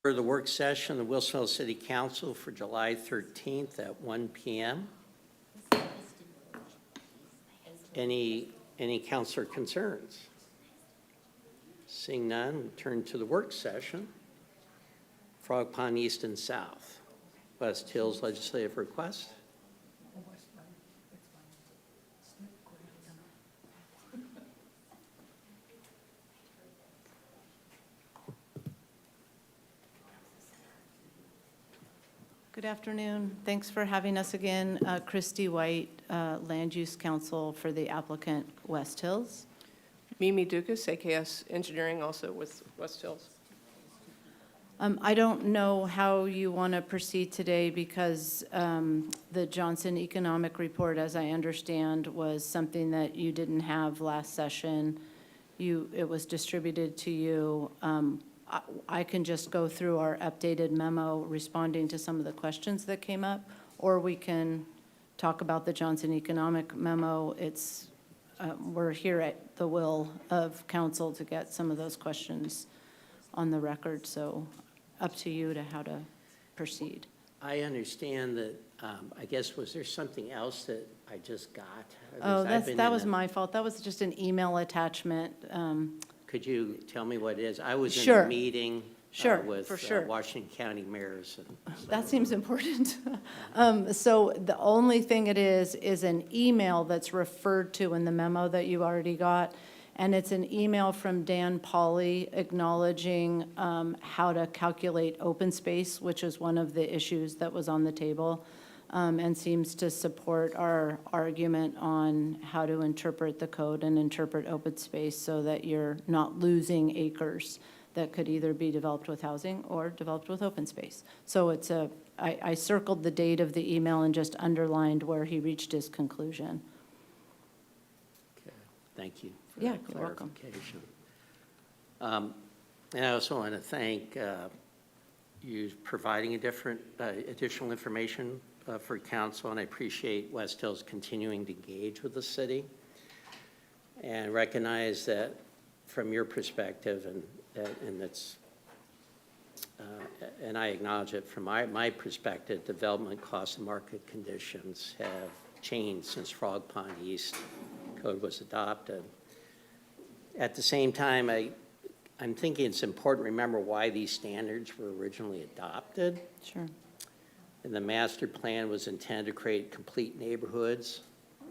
For the work session of the Wilsonville City Council for July 13th at 1 p.m. Any councilor concerns? Seeing none, we turn to the work session. Frog Pond East and South. West Hills legislative request. Good afternoon. Thanks for having us again. Christy White, Land Use Council for the applicant West Hills. Mimi Dukas, AKS Engineering, also with West Hills. I don't know how you want to proceed today because the Johnson Economic Report, as I understand, was something that you didn't have last session. It was distributed to you. I can just go through our updated memo responding to some of the questions that came up, or we can talk about the Johnson Economic Memo. We're here at the will of council to get some of those questions on the record, so up to you to how to proceed. I understand that, I guess, was there something else that I just got? Oh, that was my fault. That was just an email attachment. Could you tell me what it is? I was in Sure. a meeting Sure, with for sure. Washington County mayors. That seems important. So the only thing it is an email that's referred to in the memo that you already got. And it's an email from Dan Pauly acknowledging how to calculate open space, which is one of the issues that was on the table, and seems to support our argument on how to interpret the code and interpret open space so that you're not losing acres that could either be developed with housing or developed with open space. So I circled the date of the email and just underlined where he reached his conclusion. Okay, thank you for Yeah, that you're welcome. clarification. And I also want to thank you providing additional information for council, and I appreciate West Hills continuing to engage with the city and recognize that from your perspective, and I acknowledge it from my perspective, development costs and market conditions have changed since Frog Pond East Code was adopted. At the same time, I'm thinking it's important to remember why these standards were originally adopted. Sure. And the master plan was intended to create complete neighborhoods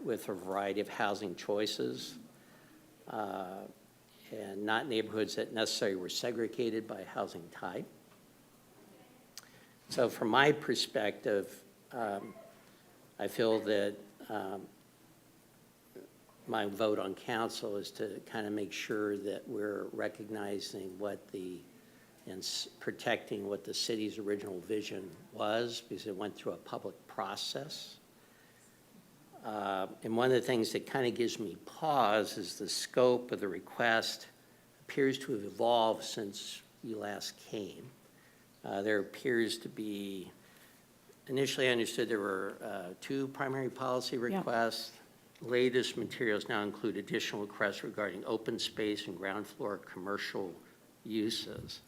with a variety of housing choices, and not neighborhoods that necessarily were segregated by housing type. So from my perspective, I feel that my vote on council is to kind of make sure that we're recognizing and protecting what the city's original vision was, because it went through a public process. And one of the things that kind of gives me pause is the scope of the request appears to have evolved since you last came. There appears to be, initially I understood there were 2 primary policy requests. Yeah. Latest materials now include additional requests regarding open space and ground floor commercial uses.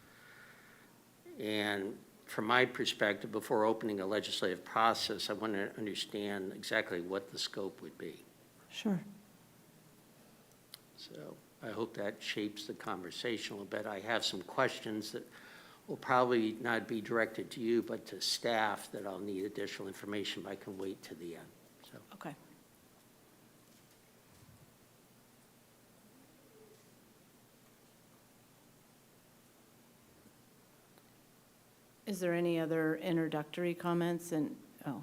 And from my perspective, before opening a legislative process, I want to understand exactly what the scope would be. Sure. So I hope that shapes the conversation a little bit. I have some questions that will probably not be directed to you, but to staff that I'll need additional information, but I can wait to the end. So. Okay. Is there any other introductory comments? And, go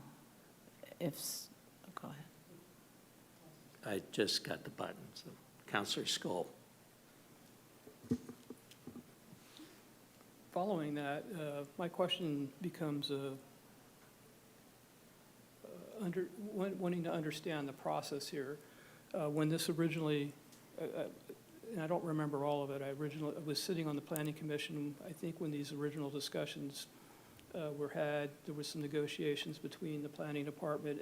ahead. I just got the button, so Councilor Skoll. Following that, my question becomes wanting to understand the process here. When this originally, and I don't remember all of it, I was sitting on the Planning Commission, I think when these original discussions were had, there was some negotiations between the Planning Department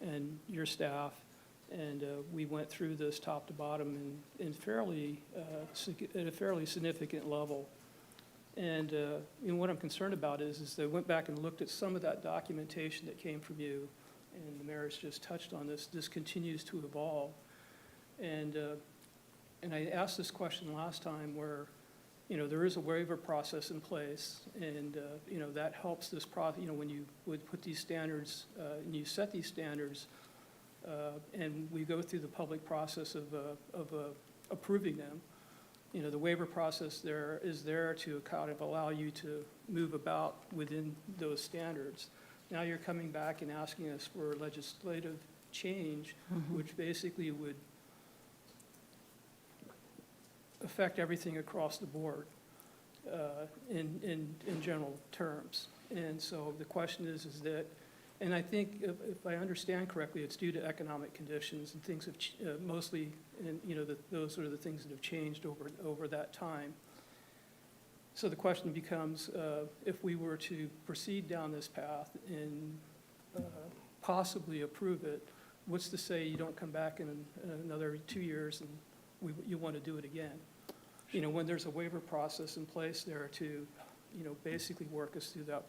and your staff, and we went through this top to bottom at a fairly significant level. And, what I'm concerned about is they went back and looked at some of that documentation that came from you, and the mayor's just touched on this. This continues to evolve. And I asked this question last time where, there is a waiver process in place, and, that helps this when you would put these standards, and you set these standards, and we go through the public process of approving them. The waiver process there is there to kind of allow you to move about within those standards. Now you're coming back and asking us for legislative change, which basically would affect everything across the board in general terms. And so the question is that, and I think if I understand correctly, it's due to economic conditions and things have mostly, and those are the things that have changed over that time. So the question becomes, if we were to proceed down this path and possibly approve it, what's to say you don't come back in another 2 years and you want to do it again? When there's a waiver process in place there to, basically work us through that,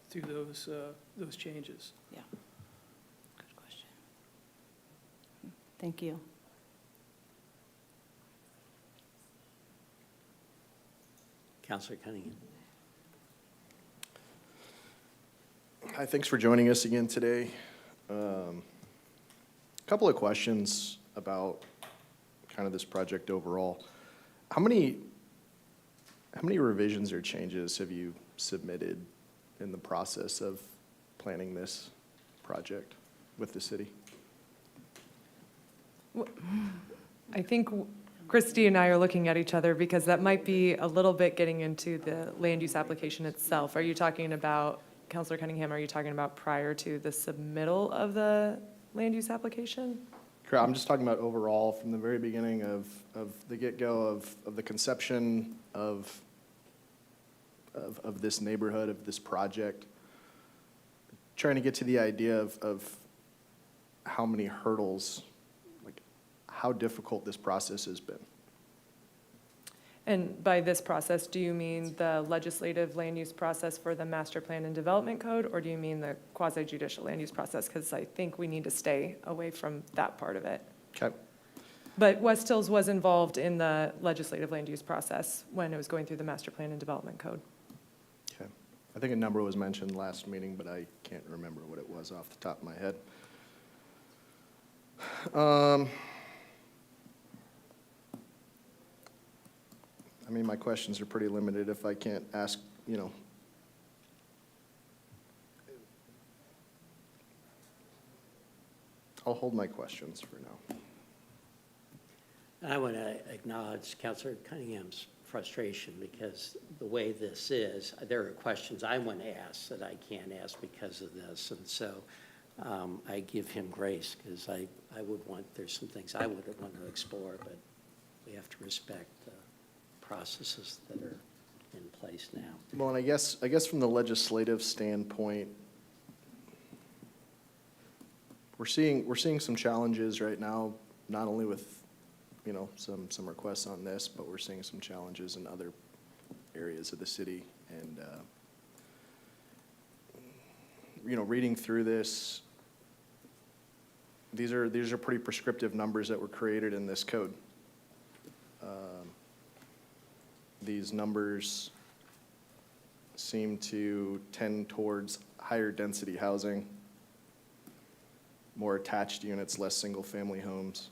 through those changes. Yeah. Good question. Thank you. Councilor Cunningham. Hi, thanks for joining us again today. Couple of questions about kind of this project overall. How many revisions or changes have you submitted in the process of planning this project with the city? I think Christy and I are looking at each other because that might be a little bit getting into the land use application itself. Are you talking about, Councilor Cunningham, are you talking about prior to the submittal of the land use application? Correct. I'm just talking about overall from the very beginning of the get-go of the conception of this neighborhood, of this project, trying to get to the idea of how many hurdles, like how difficult this process has been. And by this process, do you mean the legislative land use process for the master plan and development code, or do you mean the quasi-judicial land use process? Because I think we need to stay away from that part of it. Okay. But West Hills was involved in the legislative land use process when it was going through the master plan and development code. Okay. I think a number was mentioned last meeting, but I can't remember what it was off the top of my head. I mean, my questions are pretty limited if I can't ask, I'll hold my questions for now. I want to acknowledge Councilor Cunningham's frustration because the way this is, there are questions I want to ask that I can't ask because of this. And so I give him grace because I would want, there's some things I would want to explore, but we have to respect the processes that are in place now. Well, and I guess from the legislative standpoint, we're seeing some challenges right now, not only with, some requests on this, but we're seeing some challenges in other areas of the city. And, reading through this, these are pretty prescriptive numbers that were created in this code. These numbers seem to tend towards higher density housing, more attached units, less single-family homes.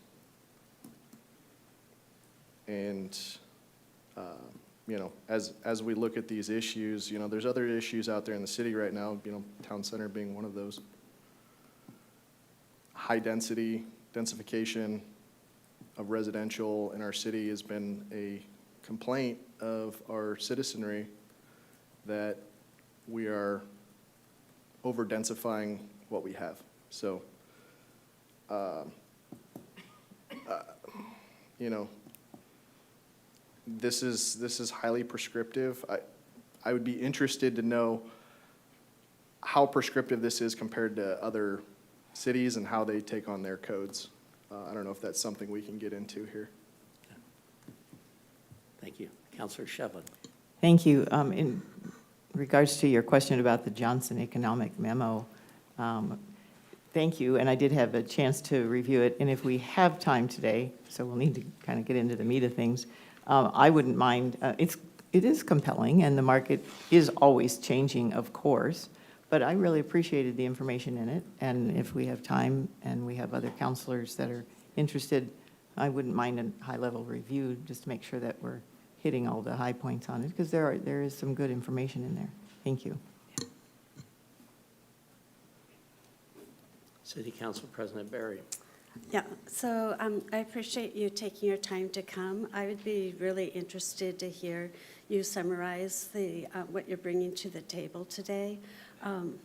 And, as we look at these issues, there's other issues out there in the city right now, town center being one of those. High density, densification of residential in our city has been a complaint of our citizenry that we are over-densifying what we have. So, this is highly prescriptive. I would be interested to know how prescriptive this is compared to other cities and how they take on their codes. I don't know if that's something we can get into here. Thank you. Councilor Shevlin. Thank you. In regards to your question about the Johnson Economic Memo, thank you, and I did have a chance to review it, and if we have time today, so we'll need to kind of get into the meat of things, I wouldn't mind, it is compelling, and the market is always changing, of course, but I really appreciated the information in it, and if we have time and we have other counselors that are interested, I wouldn't mind a high-level review, just to make sure that we're hitting all the high points on it, because there is some good information in there. Thank you. City Council President Barry. Yeah, so I appreciate you taking your time to come. I would be really interested to hear you summarize what you're bringing to the table today. I'm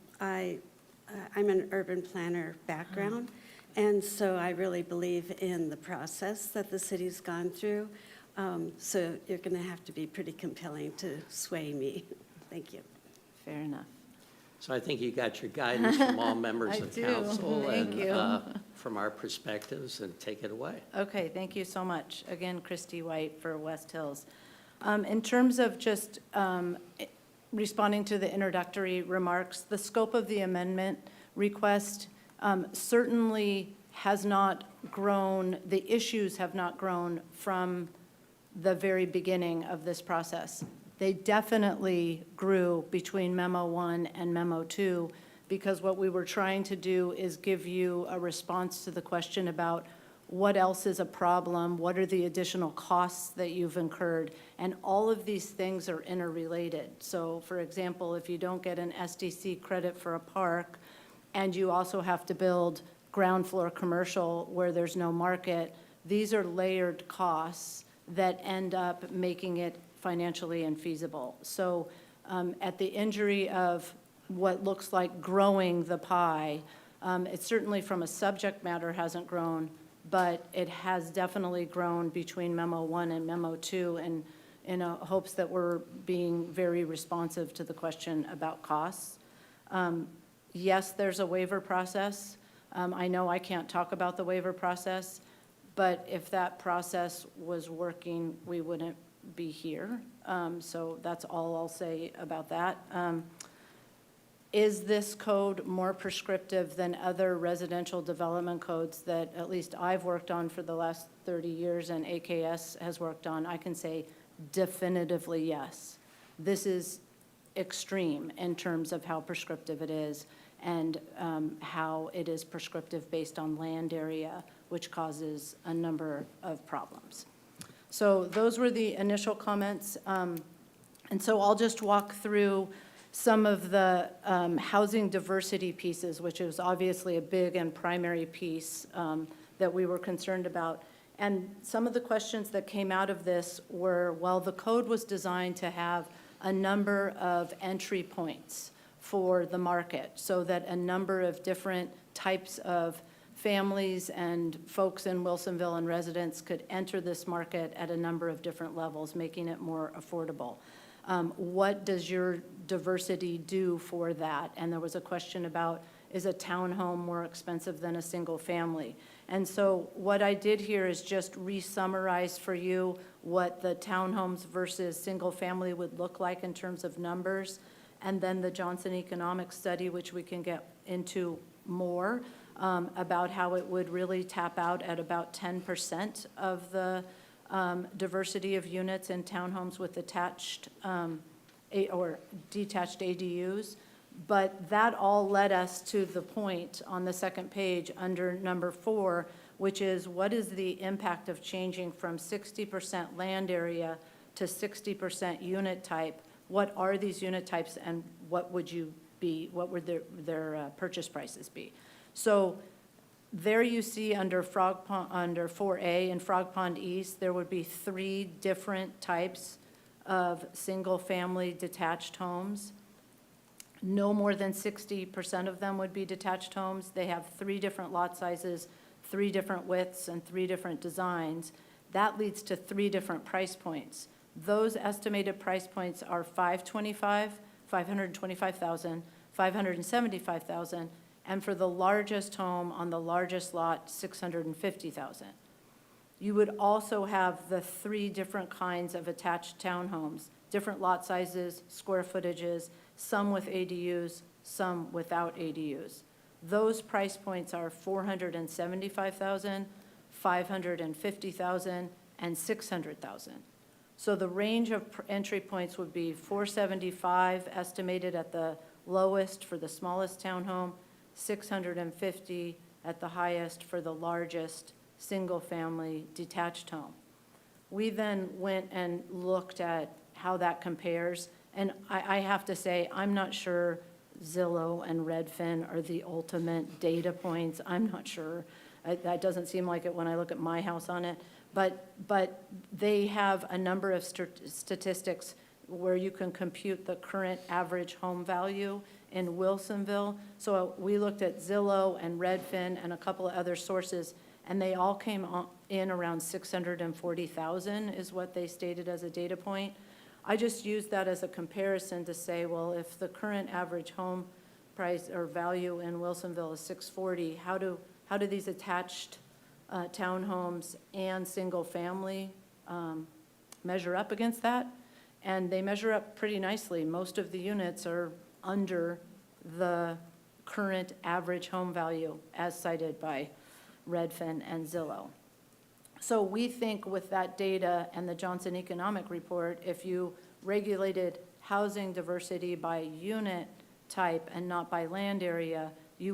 an urban planner background, and so I really believe in the process that the city's gone through. So you're going to have to be pretty compelling to sway me. Thank you. Fair enough. So I think you got your guidance from all members I of do. council. Thank you. And from our perspectives, and take it away. Okay, thank you so much. Again, Christy White for West Hills. In terms of just responding to the introductory remarks, the scope of the amendment request certainly has not grown, the issues have not grown from the very beginning of this process. They definitely grew between Memo 1 and Memo 2, because what we were trying to do is give you a response to the question about what else is a problem, what are the additional costs that you've incurred, and all of these things are interrelated. So, for example, if you don't get an SDC credit for a park, and you also have to build ground floor commercial where there's no market, these are layered costs that end up making it financially infeasible. So at the injury of what looks like growing the pie, it certainly from a subject matter hasn't grown, but it has definitely grown between Memo 1 and Memo 2 and in hopes that we're being very responsive to the question about costs. Yes, there's a waiver process. I know I can't talk about the waiver process, but if that process was working, we wouldn't be here. So that's all I'll say about that. Is this code more prescriptive than other residential development codes that at least I've worked on for the last 30 years and AKS has worked on? I can say definitively yes. This is extreme in terms of how prescriptive it is and how it is prescriptive based on land area, which causes a number of problems. So those were the initial comments. And so I'll just walk through some of the housing diversity pieces, which is obviously a big and primary piece that we were concerned about. And some of the questions that came out of this were, well, the code was designed to have a number of entry points for the market so that a number of different types of families and folks in Wilsonville and residents could enter this market at a number of different levels, making it more affordable. What does your diversity do for that? And there was a question about, is a townhome more expensive than a single family? And so what I did here is just re-summarize for you what the townhomes versus single family would look like in terms of numbers, and then the Johnson Economic Study, which we can get into more, about how it would really tap out at about 10% of the diversity of units in townhomes with attached or detached ADUs. But that all led us to the point on the second page under number 4, which is what is the impact of changing from 60% land area to 60% unit type? What are these unit types and what would their purchase prices be? So there you see under Frog Pond, under 4A in Frog Pond East, there would be 3 different types of single-family detached homes. No more than 60% of them would be detached homes. They have 3 different lot sizes, 3 different widths, and 3 different designs. That leads to 3 different price points. Those estimated price points are $525,000, $525,000, $575,000, and for the largest home on the largest lot, $650,000. You would also have the 3 different kinds of attached townhomes, different lot sizes, square footages, some with ADUs, some without ADUs. Those price points are $475,000, $550,000, and $600,000. So the range of entry points would be 475 estimated at the lowest for the smallest townhome, 650 at the highest for the largest single-family detached home. We then went and looked at how that compares, and I have to say, I'm not sure Zillow and Redfin are the ultimate data points. I'm not sure. That doesn't seem like it when I look at my house on it. But they have a number of statistics where you can compute the current average home value in Wilsonville. So we looked at Zillow and Redfin and a couple of other sources, and they all came in around 640,000 is what they stated as a data point. I just used that as a comparison to say, well, if the current average home price or value in Wilsonville is 640, how do these attached townhomes and single-family measure up against that? And they measure up pretty nicely. Most of the units are under the current average home value as cited by Redfin and Zillow. So we think with that data and the Johnson Economic Report, if you regulated housing diversity by unit type and not by land area, it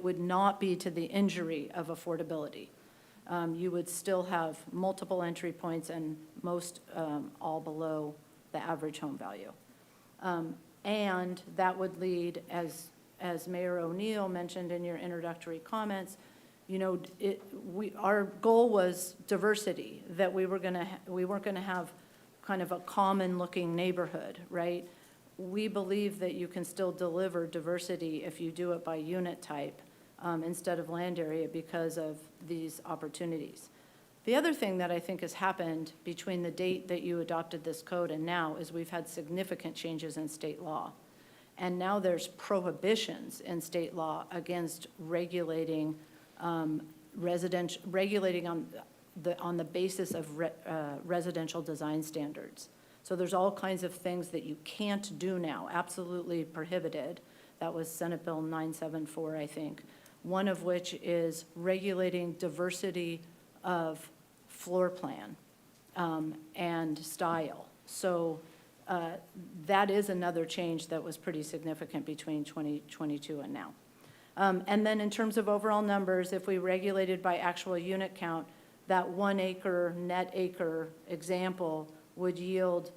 would not be to the injury of affordability. You would still have multiple entry points and most all below the average home value. And that would lead, as Mayor O'Neill mentioned in your introductory comments, you know, our goal was diversity, that we weren't gonna have kind of a common-looking neighborhood, right? We believe that you can still deliver diversity if you do it by unit type instead of land area because of these opportunities. The other thing that I think has happened between the date that you adopted this code and now is we've had significant changes in state law. And now there's prohibitions in state law against regulating regulating on the basis of residential design standards. So there's all kinds of things that you can't do now, absolutely prohibited. That was Senate Bill 974, I think. One of which is regulating diversity of floor plan and style. So that is another change that was pretty significant between 2022 and now. And then in terms of overall numbers, if we regulated by actual unit count, that 1 acre net acre example would yield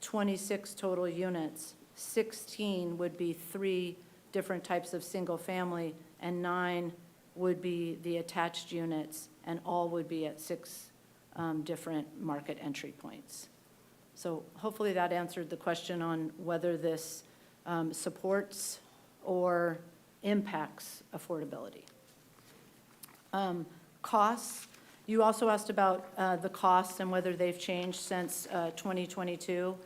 26 total units. 16 would be 3 different types of single family, and 9 would be the attached units, and all would be at 6 different market entry points. So hopefully that answered the question on whether this supports or impacts affordability. Costs, you also asked about the costs and whether they've changed since 2022.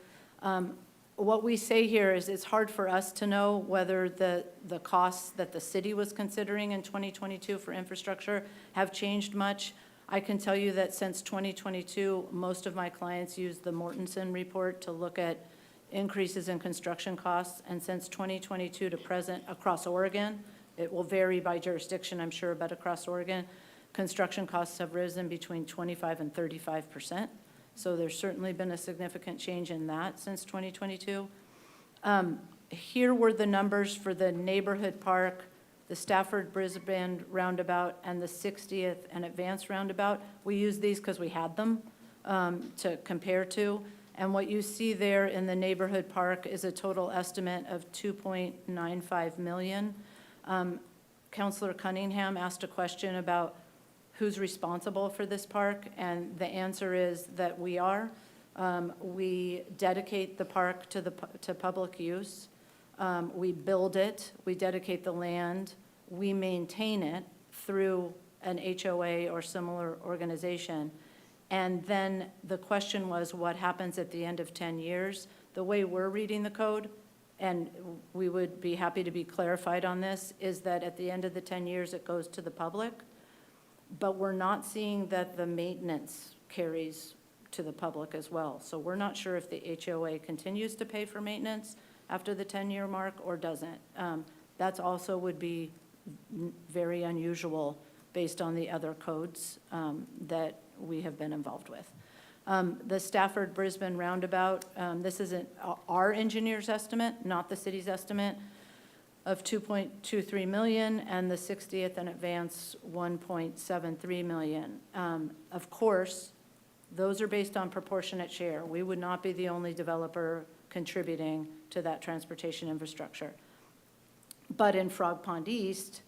What we say here is it's hard for us to know whether the costs that the city was considering in 2022 for infrastructure have changed much. I can tell you that since 2022, most of my clients used the Mortensen report to look at increases in construction costs, and since 2022 to present across Oregon, it will vary by jurisdiction, I'm sure, but across Oregon, construction costs have risen between 25 and 35%. So there's certainly been a significant change in that since 2022. Here were the numbers for the neighborhood park, the Stafford-Brisbane roundabout, and the 60th and Advanced roundabout. We used these because we had them to compare to. And what you see there in the neighborhood park is a total estimate of $2.95 million. Councilor Cunningham asked a question about who's responsible for this park, and the answer is that we are. We dedicate the park to public use. We build it, we dedicate the land, we maintain it through an HOA or similar organization. And then the question was, what happens at the end of 10 years? The way we're reading the code, and we would be happy to be clarified on this, is that at the end of the 10 years, it goes to the public. But we're not seeing that the maintenance carries to the public as well. So we're not sure if the HOA continues to pay for maintenance after the 10-year mark or doesn't. That's also would be very unusual based on the other codes that we have been involved with. The Stafford Brisbane roundabout, this isn't our engineer's estimate, not the city's estimate, of 2.23 million, and the 60th and Advance 1.73 million. Of course, those are based on proportionate share. We would not be the only developer contributing to that transportation infrastructure. But in Frog Pond East,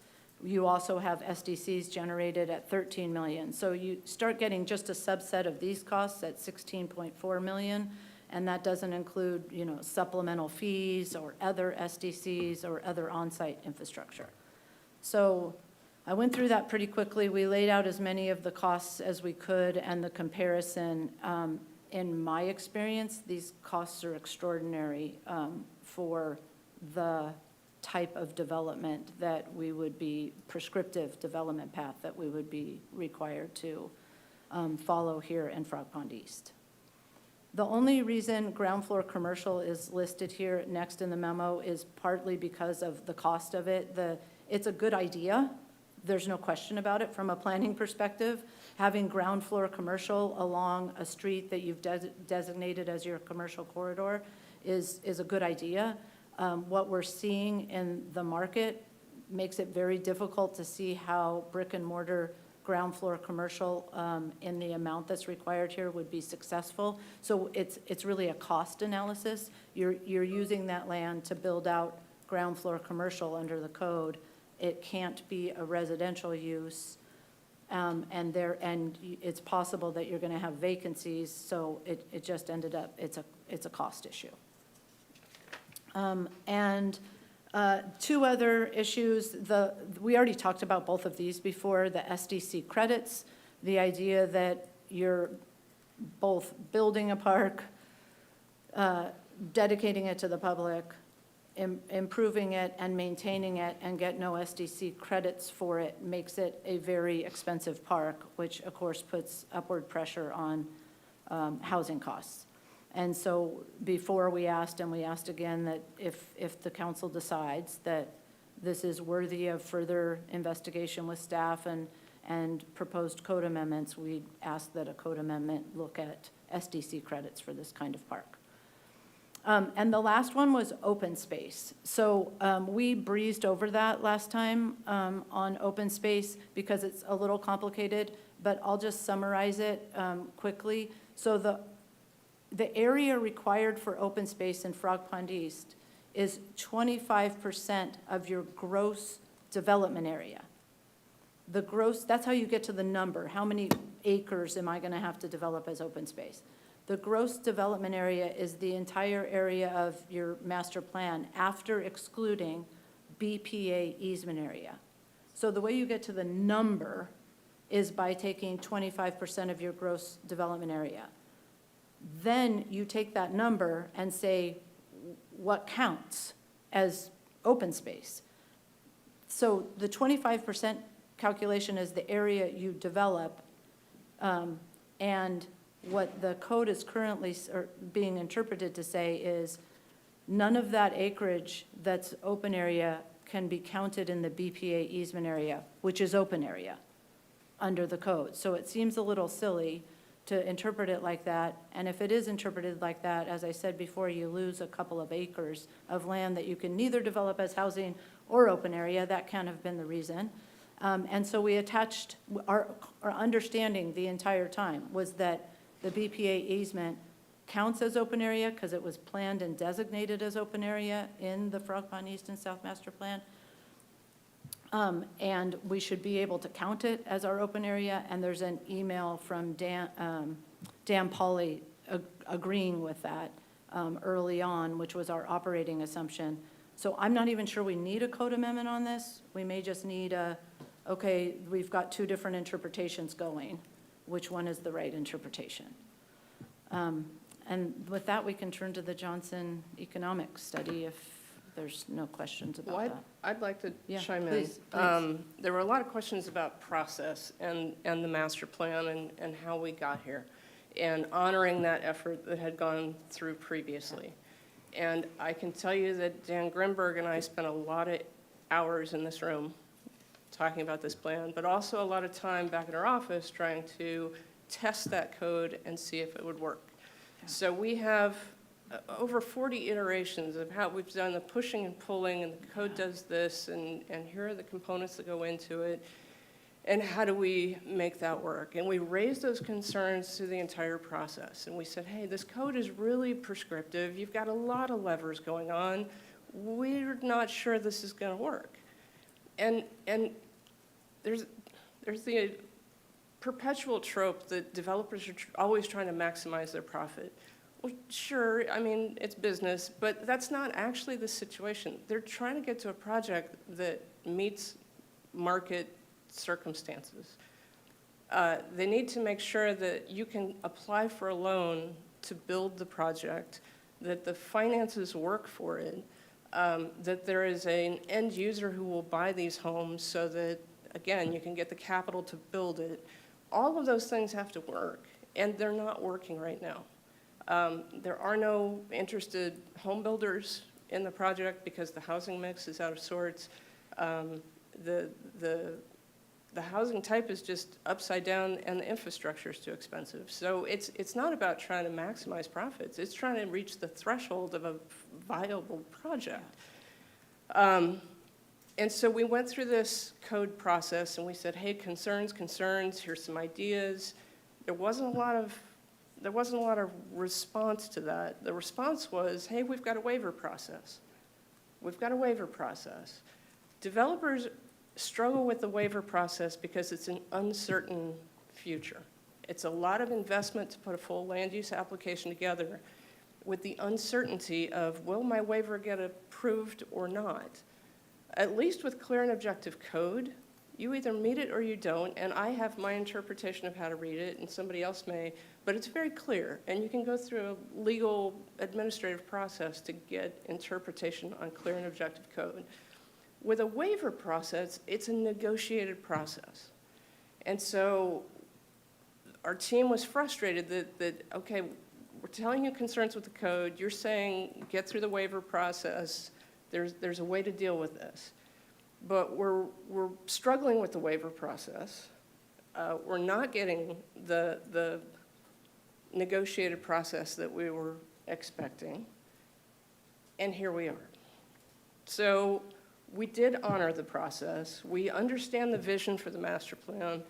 you also have SDCs generated at 13 million. So you start getting just a subset of these costs at 16.4 million, and that doesn't include, supplemental fees or other SDCs or other on-site infrastructure. So I went through that pretty quickly. We laid out as many of the costs as we could and the comparison. In my experience, these costs are extraordinary for the type of development that we would be, prescriptive development path that we would be required to follow here in Frog Pond East. The only reason ground floor commercial is listed here next in the memo is partly because of the cost of it. It's a good idea. There's no question about it from a planning perspective. Having ground floor commercial along a street that you've designated as your commercial corridor is a good idea. What we're seeing in the market makes it very difficult to see how brick and mortar ground floor commercial in the amount that's required here would be successful. So it's really a cost analysis. You're using that land to build out ground floor commercial under the code. It can't be a residential use, and it's possible that you're going to have vacancies. So it just ended up it's a cost issue. Two other issues, we already talked about both of these before, the SDC credits, the idea that you're both building a park, dedicating it to the public, improving it and maintaining it and get no SDC credits for it makes it a very expensive park, which of course puts upward pressure on housing costs. And so before we asked, and we asked again, that if the council decides that this is worthy of further investigation with staff and proposed code amendments, we'd ask that a code amendment look at SDC credits for this kind of park. And the last one was open space. So we breezed over that last time on open space because it's a little complicated, but I'll just summarize it quickly. So the area required for open space in Frog Pond East is 25% of your gross development area. The gross, that's how you get to the number. How many acres am I going to have to develop as open space? The gross development area is the entire area of your master plan after excluding BPA easement area. So the way you get to the number is by taking 25% of your gross development area. Then you take that number and say, what counts as open space? So the 25% calculation is the area you develop, and what the code is currently being interpreted to say is none of that acreage that's open area can be counted in the BPA easement area, which is open area under the code. So it seems a little silly to interpret it like that, and if it is interpreted like that, as I said before, you lose a couple of acres of land that you can neither develop as housing or open area. That can't have been the reason. And so we attached, our understanding the entire time was that the BPA easement counts as open area because it was planned and designated as open area in the Frog Pond East and South Master Plan. And we should be able to count it as our open area. And there's an email from Dan Pauly agreeing with that early on, which was our operating assumption. So I'm not even sure we need a code amendment on this. We may just need okay, we've got two different interpretations going. Which one is the right interpretation? And with that, we can turn to the Johnson economic study if there's no questions about Well, that. I'd like to Yeah, chime in. please. There were a lot of questions about process and the master plan and how we got here. and honoring that effort that had gone through previously. And I can tell you that Dan Grimberg and I spent a lot of hours in this room talking about this plan, but also a lot of time back in our office trying to test that code and see if it would work. So we have over 40 iterations of how we've done the pushing and pulling, and the code does this, and here are the components that go into it, and how do we make that work? And we raised those concerns through the entire process, and we said, hey, this code is really prescriptive. You've got a lot of levers going on. We're not sure this is going to work. And there's the perpetual trope that developers are always trying to maximize their profit. Well, sure, I mean, it's business, but that's not actually the situation. They're trying to get to a project that meets market circumstances. They need to make sure that you can apply for a loan to build the project, that the finances work for it, that there is an end user who will buy these homes so that, again, you can get the capital to build it. All of those things have to work, and they're not working right now. There are no interested home builders in the project because the housing mix is out of sorts. The housing type is just upside down, and the infrastructure is too expensive. So it's not about trying to maximize profits. It's trying to reach the threshold of a viable project. And so we went through this code process, and we said, hey, concerns, here's some ideas. There wasn't a lot of response to that. The response was, hey, we've got a waiver process. Developers struggle with the waiver process because it's an uncertain future. It's a lot of investment to put a full land use application together with the uncertainty of, will my waiver get approved or not? At least with clear and objective code, you either meet it or you don't, and I have my interpretation of how to read it, and somebody else may, but it's very clear, and you can go through a legal administrative process to get interpretation on clear and objective code. With a waiver process, it's a negotiated process. And so our team was frustrated that okay, we're telling you concerns with the code, you're saying get through the waiver process, there's a way to deal with this. But we're struggling with the waiver process. We're not getting the negotiated process that we were expecting. And here we are. So we did honor the process. We understand the vision for the master plan.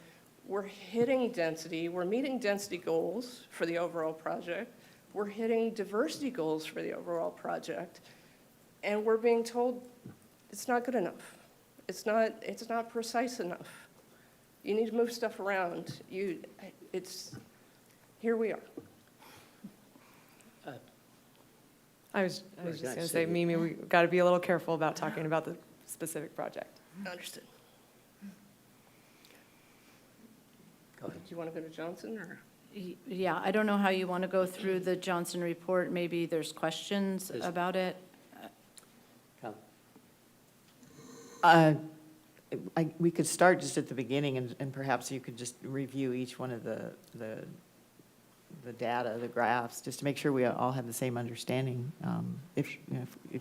We're hitting density. We're meeting density goals for the overall project. We're hitting diversity goals for the overall project. And we're being told it's not good enough. It's not precise enough. You need to move stuff around. Here we are. I was Or just did I going to say say, Mimi, we got to be a little careful about talking about the specific project. Understood. Go ahead. Do you want to go to Johnson or? Yeah, I don't know how you want to go through the Johnson report. Maybe there's questions There's- about it. Come. We could start just at the beginning, and perhaps you could just review each one of the data, the graphs, just to make sure we all have the same understanding, if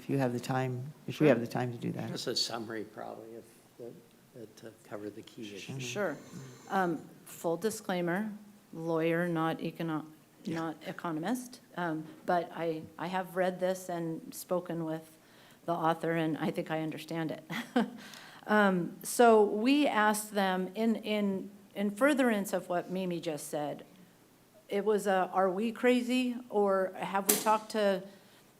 you have the time, if we have the time to do that. Just a summary probably that covered the key issues. Sure. Full disclaimer, lawyer, not economist, but I have read this and spoken with the author, and I think I understand it. So we asked them, in furtherance of what Mimi just said, it was are we crazy, or have we talked to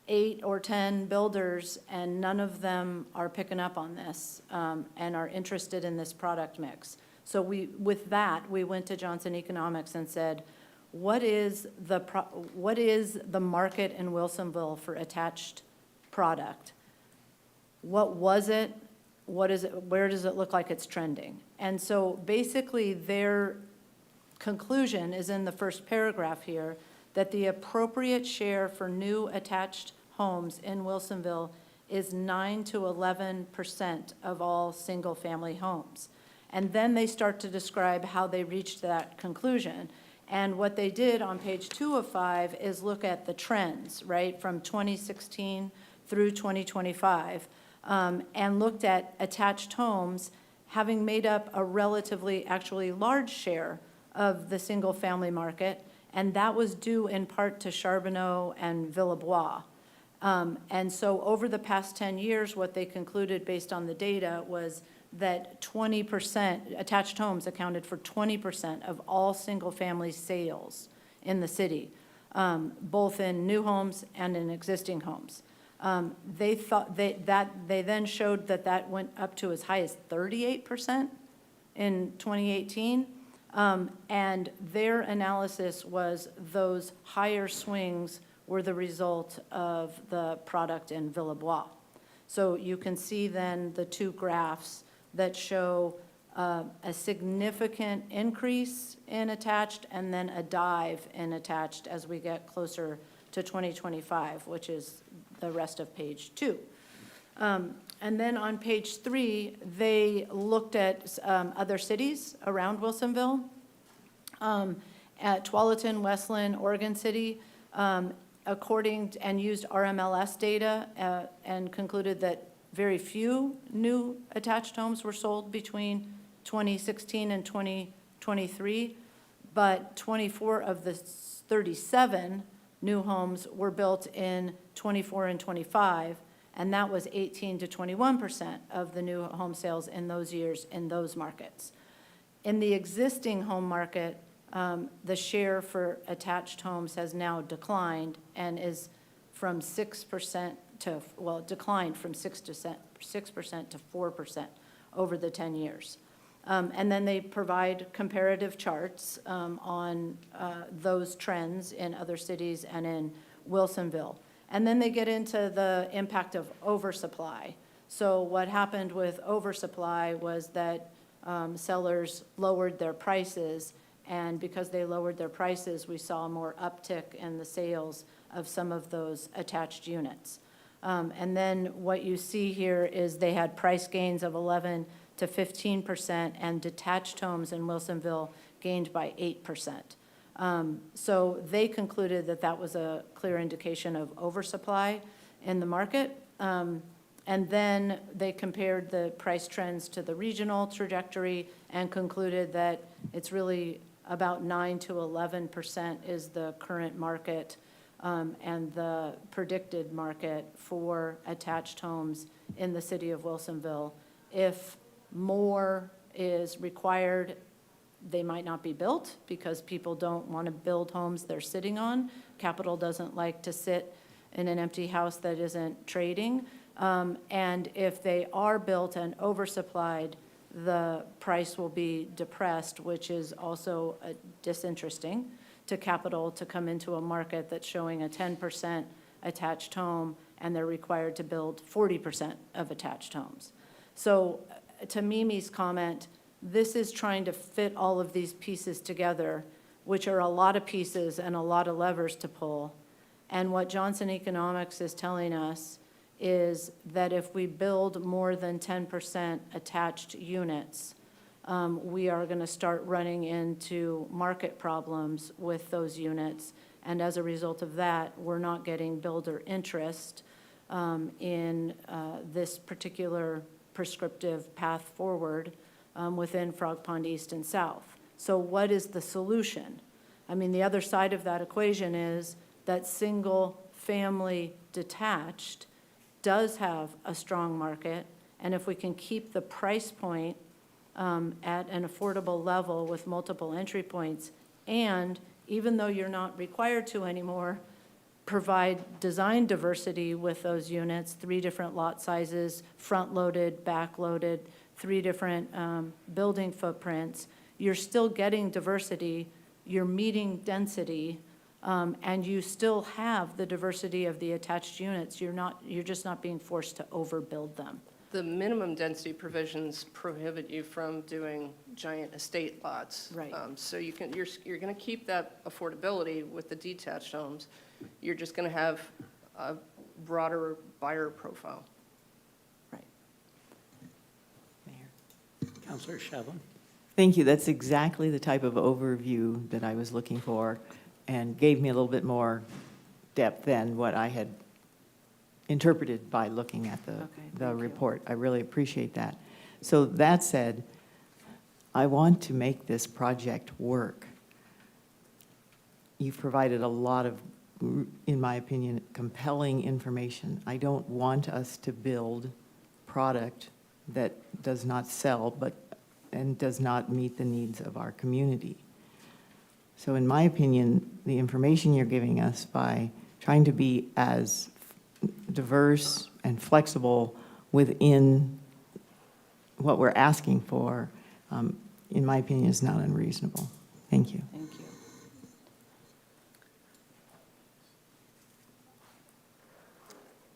8 or 10 builders and none of them are picking up on this and are interested in this product mix? So with that, we went to Johnson Economics and said, what is the market in Wilsonville for attached product? What was it? What is it? Where does it look like it's trending? And so basically their conclusion is in the first paragraph here, that the appropriate share for new attached homes in Wilsonville is 9 to 11% of all single-family homes. And then they start to describe how they reached that conclusion. And what they did on page 2 of 5 is look at the trends, right, from 2016 through 2025, and looked at attached homes having made up a relatively, actually large share of the single-family market, and that was due in part to Charbonneau and Villebois. And so over the past 10 years, what they concluded based on the data was that 20%, attached homes accounted for 20% of all single-family sales in the city, both in new homes and in existing homes. They thought they then showed that that went up to as high as 38% in 2018. And their analysis was those higher swings were the result of the product in Villebois. So you can see then the two graphs that show a significant increase in attached and then a dive in attached as we get closer to 2025, which is the rest of page 2. And then on page 3, they looked at other cities around Wilsonville, at Tualatin, Westland, Oregon City, and used RMLS data and concluded that very few new attached homes were sold between 2016 and 2023, but 24 of the 37 new homes were built in 24 and 25, and that was 18 to 21% of the new home sales in those years in those markets. In the existing home market, the share for attached homes has now declined and is from 6% to, well, it declined from 6% to 4% over the 10 years. And then they provide comparative charts on those trends in other cities and in Wilsonville. And then they get into the impact of oversupply. So what happened with oversupply was that sellers lowered their prices, and because they lowered their prices, we saw more uptick in the sales of some of those attached units. And then what you see here is they had price gains of 11 to 15%, and detached homes in Wilsonville gained by 8%. So they concluded that that was a clear indication of oversupply in the market. And then they compared the price trends to the regional trajectory and concluded that it's really about 9 to 11% is the current market and the predicted market for attached homes in the city of Wilsonville. If more is required, they might not be built because people don't want to build homes they're sitting on. Capital doesn't like to sit in an empty house that isn't trading. And if they are built and oversupplied, the price will be depressed, which is also disinteresting to capital to come into a market that's showing a 10% attached home and they're required to build 40% of attached homes. So to Mimi's comment, this is trying to fit all of these pieces together, which are a lot of pieces and a lot of levers to pull. And what Johnson Economics is telling us is that if we build more than 10% attached units, we are going to start running into market problems with those units. And as a result of that, we're not getting builder interest in this particular prescriptive path forward within Frog Pond East and South. So what is the solution? I mean, the other side of that equation is that single-family detached does have a strong market, and if we can keep the price point at an affordable level with multiple entry points, and even though you're not required to anymore, provide design diversity with those units, 3 different lot sizes, front-loaded, back-loaded, 3 different building footprints, you're still getting diversity, you're meeting density, and you still have the diversity of the attached units. You're just not being forced to overbuild them. The minimum density provisions prohibit you from doing giant estate lots. Right. So you're going to keep that affordability with the detached homes. You're just going to have a broader buyer profile. Right. Mayor. Counselor Shavlin? Thank you. That's exactly the type of overview that I was looking for and gave me a little bit more depth than what I had interpreted by looking at Okay, the thank you. report. I really appreciate that. So that said, I want to make this project work. You've provided a lot of, in my opinion, compelling information. I don't want us to build product that does not sell, and does not meet the needs of our community. So in my opinion, the information you're giving us by trying to be as diverse and flexible within what we're asking for, in my opinion, is not unreasonable. Thank you. Thank you.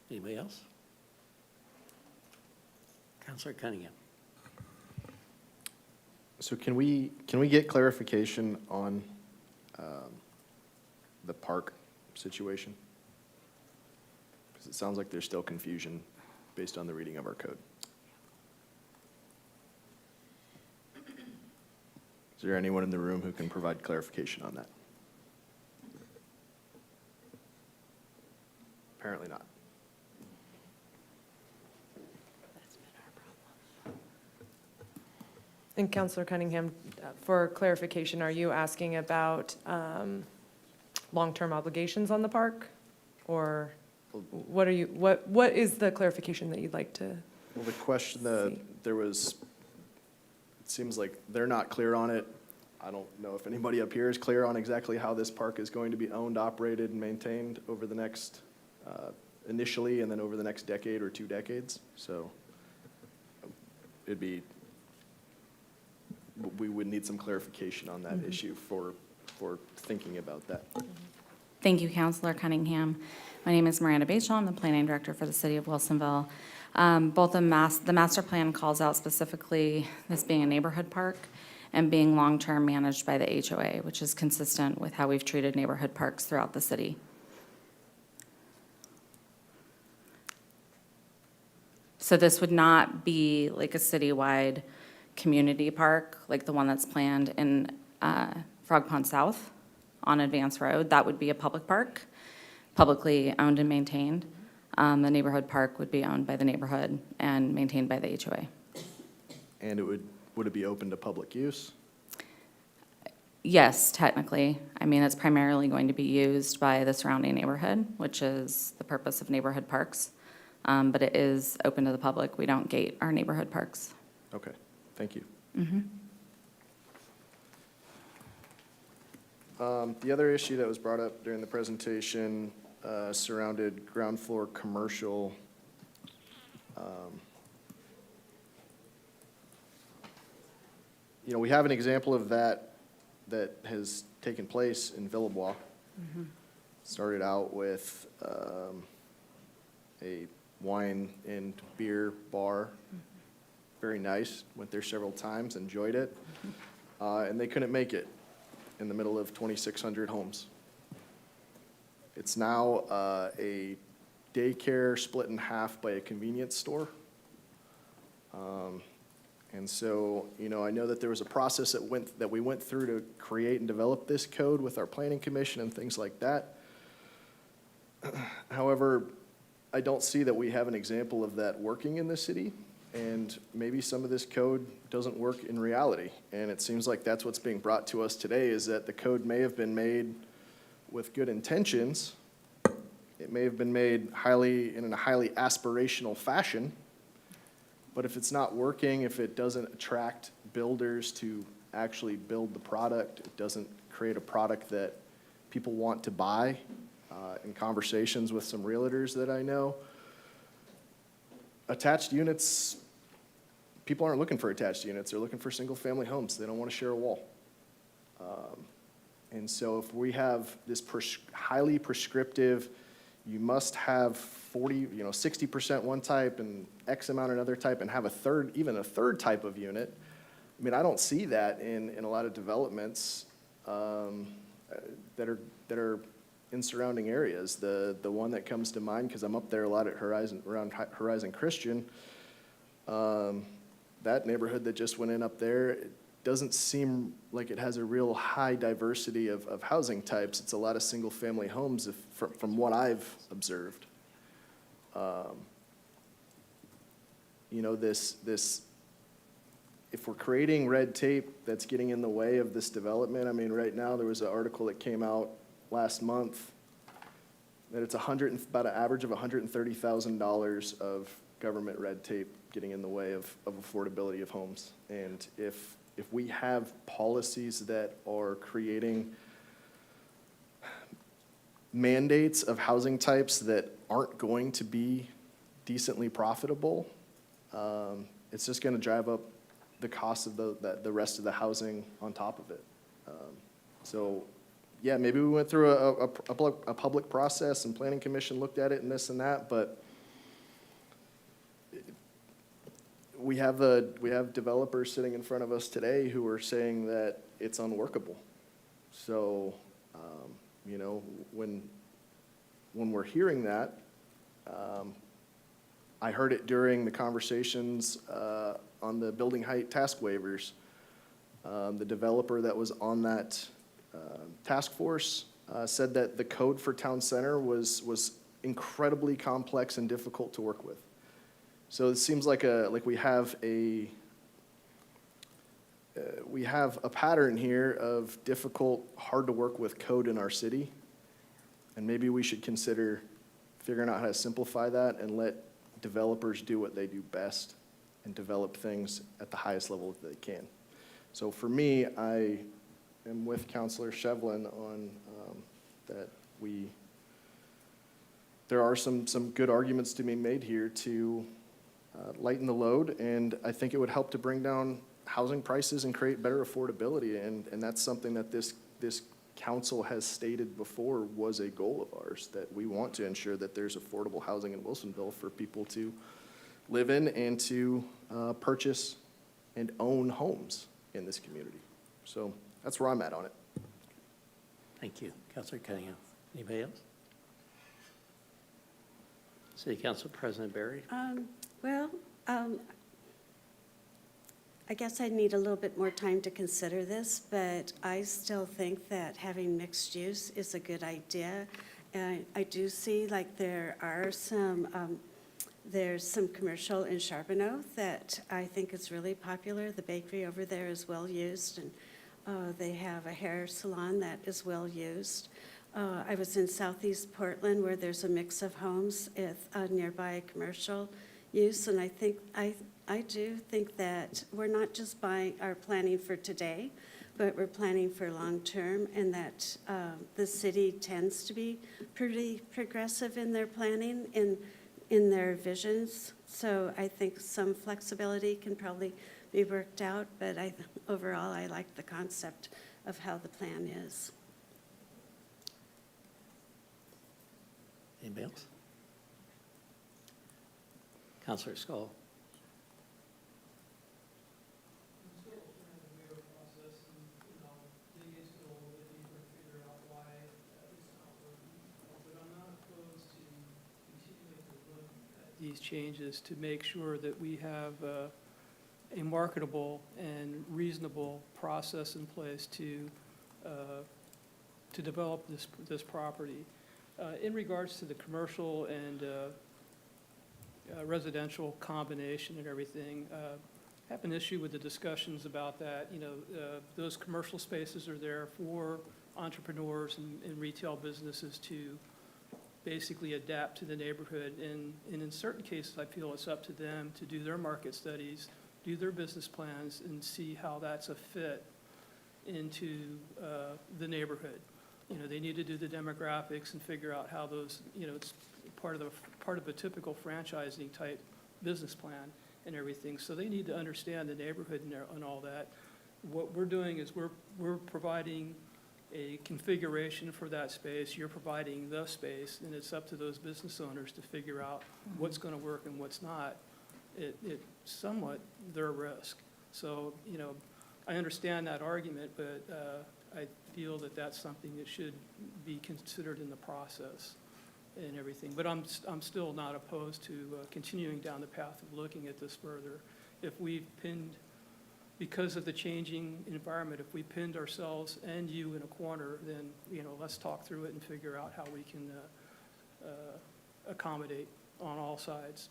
Anybody else? Counselor Cunningham. So can we get clarification on the park situation? Because it sounds like there's still confusion based on the reading of our code. Is there anyone in the room who can provide clarification on that? Apparently not. And Counselor Cunningham, for clarification, are you asking about long-term obligations on the park? Or what are you, what is the clarification that you'd like to? Well, the question, See. there was, it seems like they're not clear on it. I don't know if anybody up here is clear on exactly how this park is going to be owned, operated, and maintained over the next, initially, and then over the next decade or 2 decades. So it'd be, we would need some clarification on that issue for thinking about that. Thank you, Counselor Cunningham. My name is Miranda Bateshaw. I'm the Planning Director for the City of Wilsonville. Both the master plan calls out specifically this being a neighborhood park and being long-term managed by the HOA, which is consistent with how we've treated neighborhood parks throughout the city. So this would not be like a citywide community park, like the one that's planned in Frog Pond South on Advance Road. That would be a public park, publicly owned and maintained. The neighborhood park would be owned by the neighborhood and maintained by the HOA. And would it be open to public use? Yes, technically. I mean, it's primarily going to be used by the surrounding neighborhood, which is the purpose of neighborhood parks. But it is open to the public. We don't gate our neighborhood parks. Okay, thank you. The other issue that was brought up during the presentation surrounded ground floor commercial. You know, we have an example of that has taken place in Villebois. Started out with a wine and beer bar. Very nice, went there several times, enjoyed it. And they couldn't make it in the middle of 2,600 homes. It's now a daycare split in half by a convenience store. And so, you know, I know that there was a process that we went through to create and develop this code with our planning commission and things like that. However, I don't see that we have an example of that working in the city, and maybe some of this code doesn't work in reality. And it seems like that's what's being brought to us today, is that the code may have been made with good intentions. It may have been made in a highly aspirational fashion, but if it's not working, if it doesn't attract builders to actually build the product, it doesn't create a product that people want to buy. In conversations with some realtors that I know, attached units, people aren't looking for attached units. They're looking for single-family homes. They don't want to share a wall. And so if we have this highly prescriptive, you must have 60% one type and X amount another type, and have even a third type of unit. I mean, I don't see that in a lot of developments that are in surrounding areas. The one that comes to mind, because I'm up there a lot at around Horizon Christian, that neighborhood that just went in up there, doesn't seem like it has a real high diversity of housing types. It's a lot of single-family homes from what I've observed. You know, if we're creating red tape that's getting in the way of this development, I mean, right now, there was an article that came out last month that it's about an average of $130,000 of government red tape getting in the way of affordability of homes. And if we have policies that are creating mandates of housing types that aren't going to be decently profitable, it's just gonna drive up the cost of the rest of the housing on top of it. So, yeah, maybe we went through a public process and planning commission looked at it and this and that, but we have developers sitting in front of us today who are saying that it's unworkable. So, you know, when we're hearing that, I heard it during the conversations on the building height task waivers. The developer that was on that task force said that the code for town center was incredibly complex and difficult to work with. So it seems like we have a pattern here of difficult, hard to work with code in our city, and maybe we should consider figuring out how to simplify that and let developers do what they do best and develop things at the highest level that they can. So for me, I am with Councilor Shevlin on that there are some good arguments to be made here to lighten the load, and I think it would help to bring down housing prices and create better affordability, and that's something that this council has stated before was a goal of ours, that we want to ensure that there's affordable housing in Wilsonville for people to live in and to purchase and own homes in this community. So that's where I'm at on it. Thank you. Councilor Cunningham. Anybody else? City Council President Barry. I guess I need a little bit more time to consider this, but I still think that having mixed use is a good idea. And I do see like there's some commercial in Charbonneau that I think is really popular. The bakery over there is well used, and they have a hair salon that is well used. I was in Southeast Portland where there's a mix of homes with nearby commercial use, and I do think that we're not just planning for today, but we're planning for long-term, and that the city tends to be pretty progressive in their planning, in their visions. So I think some flexibility can probably be worked out, but overall, I like the concept of how the plan is. Anybody else? Councilor Skull. These changes to make sure that we have a marketable and reasonable process in place to develop this property. In regards to the commercial and residential combination and everything, I have an issue with the discussions about that. You know, those commercial spaces are there for entrepreneurs and retail businesses to basically adapt to the neighborhood. And in certain cases, I feel it's up to them to do their market studies, do their business plans, and see how that's a fit into the neighborhood. You know, they need to do the demographics and figure out how those, you know, it's part of a typical franchising type business plan and everything. So they need to understand the neighborhood and all that. What we're doing is we're providing a configuration for that space. You're providing the space, and it's up to those business owners to figure out what's going to work and what's not. It somewhat their risk. So, you know, I understand that argument, but I feel that that's something that should be considered in the process and everything. But I'm still not opposed to continuing down the path of looking at this further. If we've pinned because of the changing environment, if we pinned ourselves and you in a corner, then, let's talk through it and figure out how we can accommodate on all sides.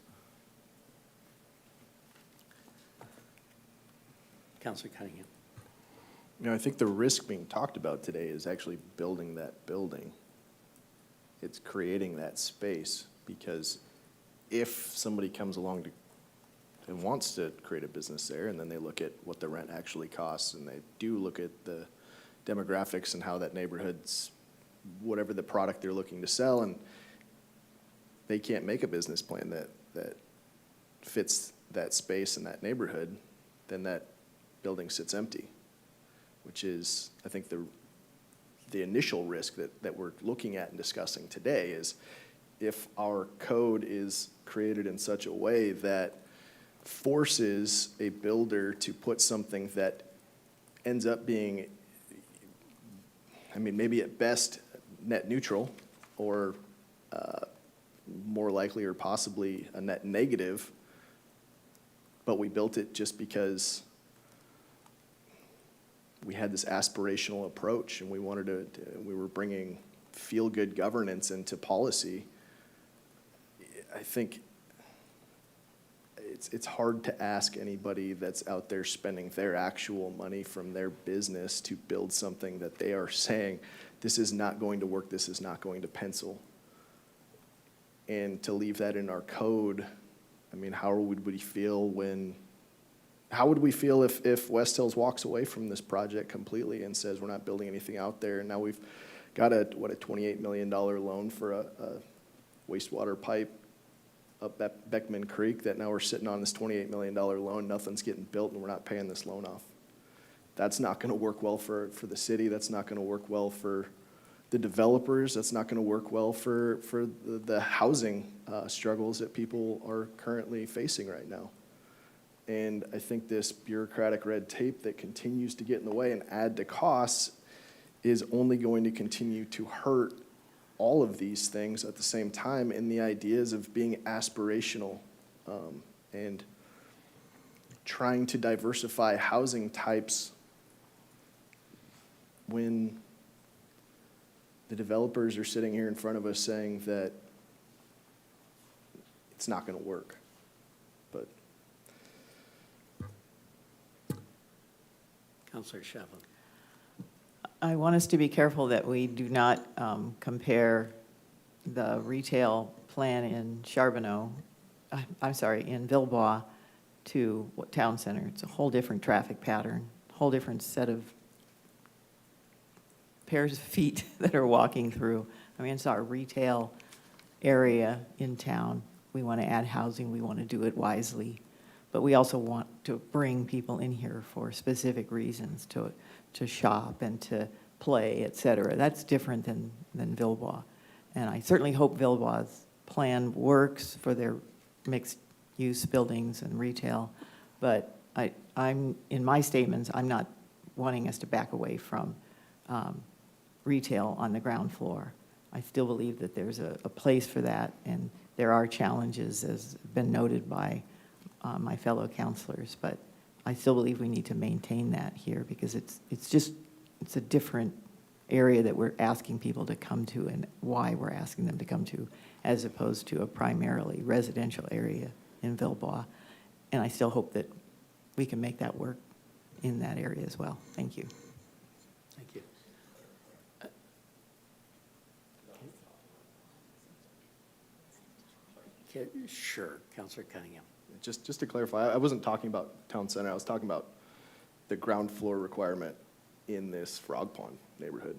Counselor Cunningham. I think the risk being talked about today is actually building that building. It's creating that space, because if somebody comes along and wants to create a business there, and then they look at what the rent actually costs, and they do look at the demographics and how that neighborhood's, whatever the product they're looking to sell, and they can't make a business plan that fits that space in that neighborhood, then that building sits empty, which is, I think, the initial risk that we're looking at and discussing today is if our code is created in such a way that forces a builder to put something that ends up being, maybe at best net neutral, or more likely or possibly a net negative, but we built it just because we had this aspirational approach and we wanted we were bringing feel-good governance into policy. I think it's hard to ask anybody that's out there spending their actual money from their business to build something that they are saying, this is not going to work, this is not going to pencil. And to leave that in our code, how would we feel if West Hills walks away from this project completely and says we're not building anything out there, and now we've got a $28 million loan for a wastewater pipe up Beckman Creek, that now we're sitting on this $28 million loan, nothing's getting built, and we're not paying this loan off. That's not gonna work well for the city, that's not gonna work well for the developers, that's not gonna work well for the housing struggles that people are currently facing right now. And I think this bureaucratic red tape that continues to get in the way and add to costs is only going to continue to hurt all of these things at the same time, in the ideas of being aspirational and trying to diversify housing types when the developers are sitting here in front of us saying that it's not going to work. But Counselor Shevlin. I want us to be careful that we do not compare the retail plan in Charbonneau, in Villebois, to Town Center. It's a whole different traffic pattern, whole different set of pairs of feet that are walking through. It's our retail area in town. We want to add housing, we want to do it wisely, but we also want to bring people in here for specific reasons, to shop and to play, et cetera. That's different than Villebois. And I certainly hope Villebois' plan works for their mixed-use buildings and retail, but I'm in my statements, I'm not wanting us to back away from retail on the ground floor. I still believe that there's a place for that, and there are challenges, as been noted by my fellow counselors, but I still believe we need to maintain that here, because it's a different area that we're asking people to come to, and why we're asking them to come to, as opposed to a primarily residential area in Villebois. And I still hope that we can make that work in that area as well. Thank you. Thank you. Sure, Counselor Cunningham. just to clarify, I wasn't talking about Town Center, I was talking about the ground floor requirement in this Frog Pond neighborhood.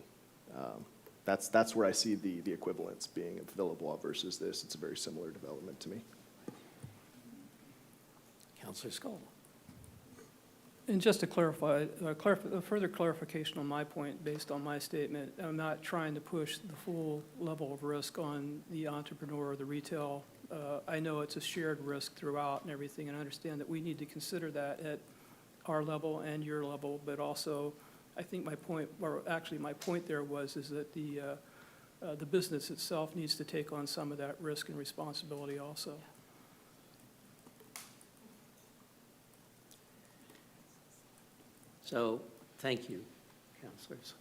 That's where I see the equivalence being of Villebois versus this. It's a very similar development to me. Counselor Scoll. And just to clarify, a further clarification on my point, based on my statement, I'm not trying to push the full level of risk on the entrepreneur or the retail. I know it's a shared risk throughout and everything, and I understand that we need to consider that at our level and your level, but also, I think my point, or actually my point there is that the business itself needs to take on some of that risk and responsibility also. So, thank you, counselors.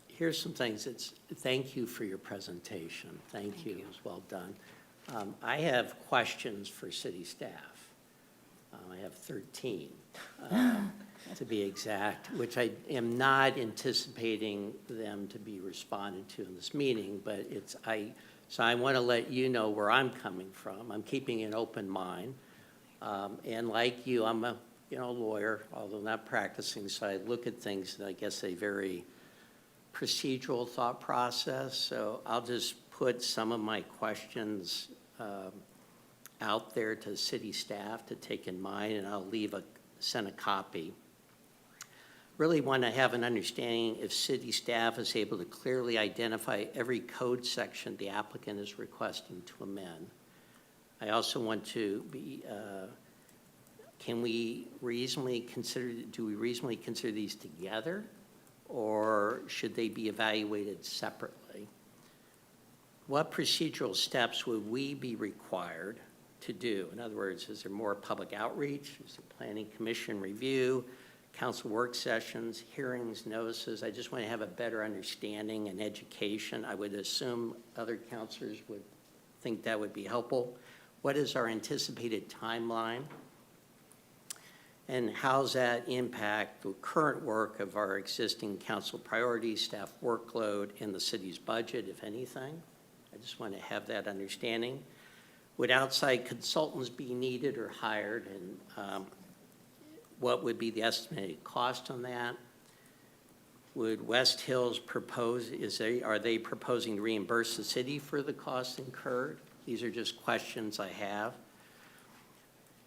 Here's some things. Thank you for your presentation. Thank you. It was well done. I have questions for city staff. I have 13, to be exact, which I am not anticipating them to be responded to in this meeting, but so I want to let you know where I'm coming from. I'm keeping an open mind. And like you, I'm a lawyer, although not practicing, so I look at things in, I guess, a very procedural thought process. So I'll just put some of my questions out there to city staff to take in mind, and I'll send a copy. Really want to have an understanding if city staff is able to clearly identify every code section the applicant is requesting to amend. I also want to be, do we reasonably consider these together, or should they be evaluated separately? What procedural steps would we be required to do? In other words, is there more public outreach? Is there planning commission review, council work sessions, hearings, notices? I just want to have a better understanding and education. I would assume other councilors would think that would be helpful. What is our anticipated timeline? And how's that impact the current work of our existing council priorities, staff workload, and the city's budget, if anything? I just want to have that understanding. Would outside consultants be needed or hired, and what would be the estimated cost on that? Would West Hills propose, are they proposing to reimburse the city for the costs incurred? These are just questions I have.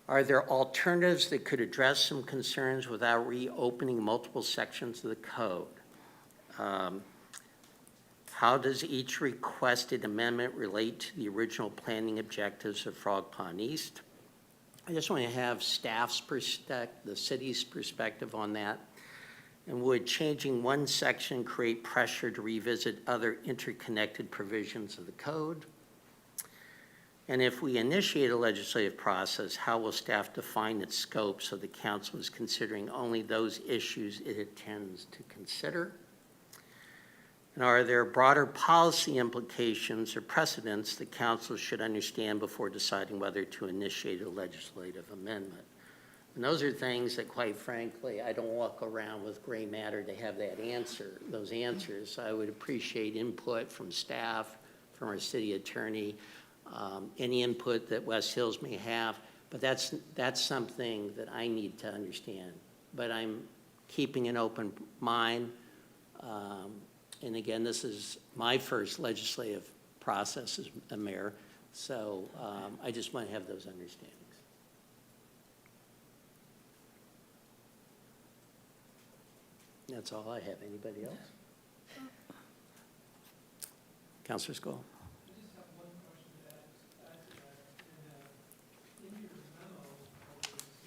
Are there alternatives that could address some concerns without reopening multiple sections of the code? How does each requested amendment relate to the original planning objectives of Frog Pond East? I just want to have staff's perspective, the city's perspective on that. And would changing one section create pressure to revisit other interconnected provisions of the code? And if we initiate a legislative process, how will staff define its scope so the council is considering only those issues it intends to consider? And are there broader policy implications or precedents that council should understand before deciding whether to initiate a legislative amendment? And those are things that, quite frankly, I don't walk around with gray matter to have those answers. I would appreciate input from staff, from our city attorney, any input that West Hills may have, but that's something that I need to understand. But I'm keeping an open mind. And again, this is my first legislative process as a mayor, so I just want to have those understandings. That's all I have. Anybody else? Councilor Skoll.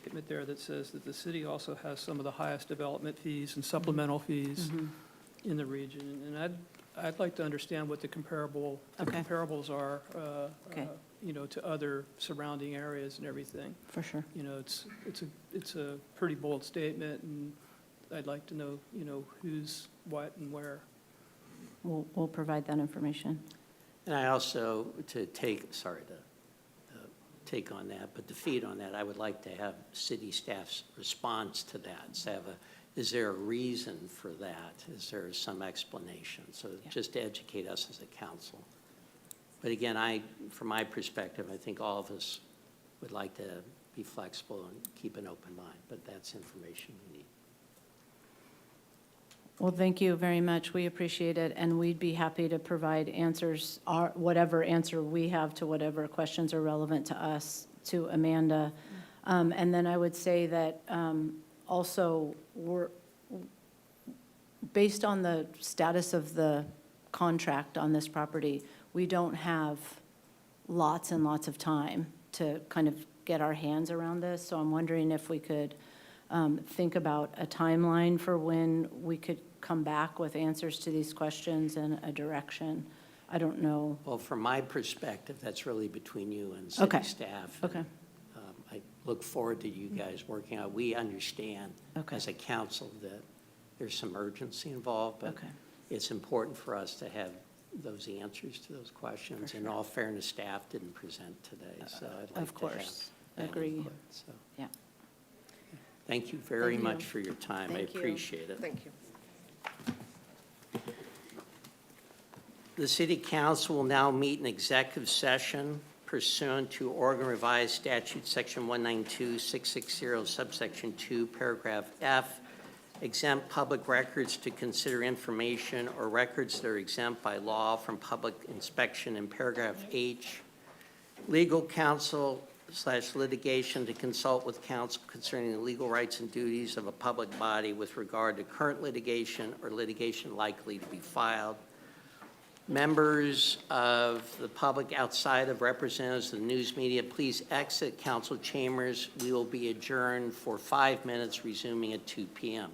Statement there that says that the city also has some of the highest development fees and supplemental fees in the region. And I'd like to understand what the comparables are, Okay. To other surrounding areas and everything. For sure. It's a pretty bold statement, and I'd like to know, who's what and where. We'll provide that information. And I also, to take on that, but to feed on that, I would like to have city staff's response to that. So is there a reason for that? Is there some explanation? So just to educate us as a council. But again, from my perspective, I think all of us would like to be flexible and keep an open mind, but that's information we need. Well, thank you very much. We appreciate it, and we'd be happy to provide answers, whatever answer we have to whatever questions are relevant to us, to Amanda. And then I would say that also, based on the status of the contract on this property, we don't have lots and lots of time to kind of get our hands around this. So I'm wondering if we could think about a timeline for when we could come back with answers to these questions and a direction. I don't know. Well, from my perspective, that's really between you and city staff. Okay. look forward to you guys working out. We understand Okay. as a council that there's some urgency involved, but Okay. it's important for us to have those answers to those questions. In all fairness, staff didn't present today, so I'd like to have. Of course. that Agree. input, so. Yeah. Thank you very Thank much you. for your time. I Thank you. appreciate it. Thank you. The city council will now meet in executive session pursuant to Oregon Revised Statute, Section 192660, subsection 2, paragraph F, exempt public records to consider information or records that are exempt by law from public inspection, in paragraph H, legal counsel / litigation to consult with counsel concerning the legal rights and duties of a public body with regard to current litigation or litigation likely to be filed. Members of the public outside of representatives of the news media, please exit council chambers. We will be adjourned for 5 minutes, resuming at 2 p.m.